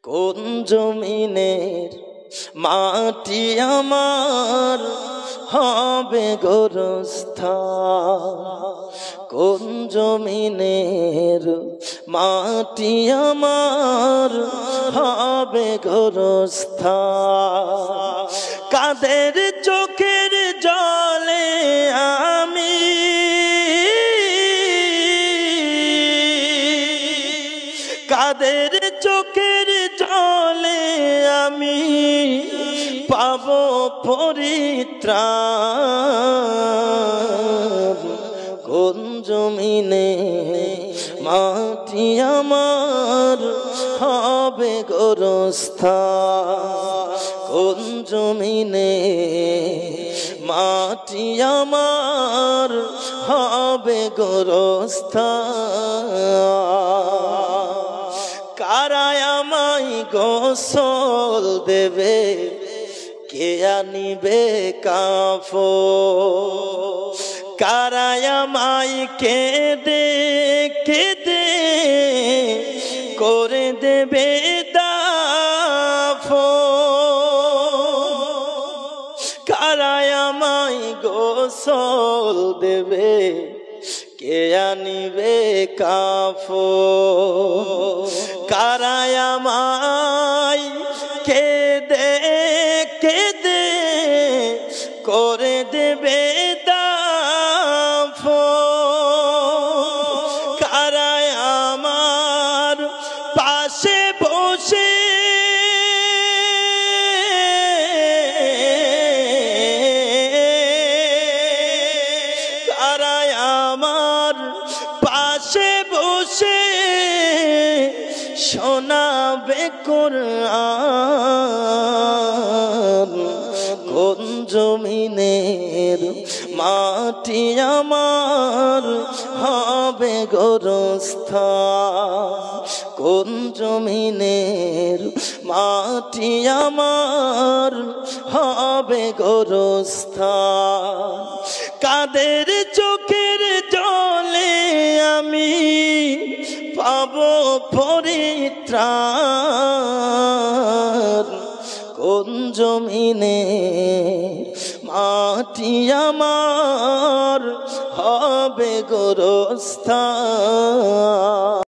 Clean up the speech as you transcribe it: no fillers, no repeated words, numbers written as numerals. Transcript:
কোন জমিনের মাটি আমার হবে গোরস্থান, কোন জমিনের মাটি আমার হবে গোরস্থান। কাদের চোখের জলে আমি কাদের চোখের জলে আমি পাব পরিত্রাণ, কোন জমিনে মাটি আমার হবে গোরস্থান, কোন জমিনে মাটি আমার হবে গোরস্থান। কারায় আমায় গোসল দেবে, কে আনিবে কাফন, কারায় আমায় কেঁদে কেঁদে করে দেবে দাফন, কারায় আমায় গোসল দেবে, কে আনিবে কাফন, কারায় আমায় কেঁদে কেঁদে করে দেবে দাফন, কারায় আমার পাশে বসে কারায় আমার পাশে বসে শোনাবে কোরআন, কোন জমিনের মাটি আমার হবে গোরস্থান, কোন জমিনের মাটি আমার হবে গোরস্থান। কাদের চোখের জলে আমি পাব পরিত্রাণ, কোন জমিনে মাটি আমার হবে গোরস্থান।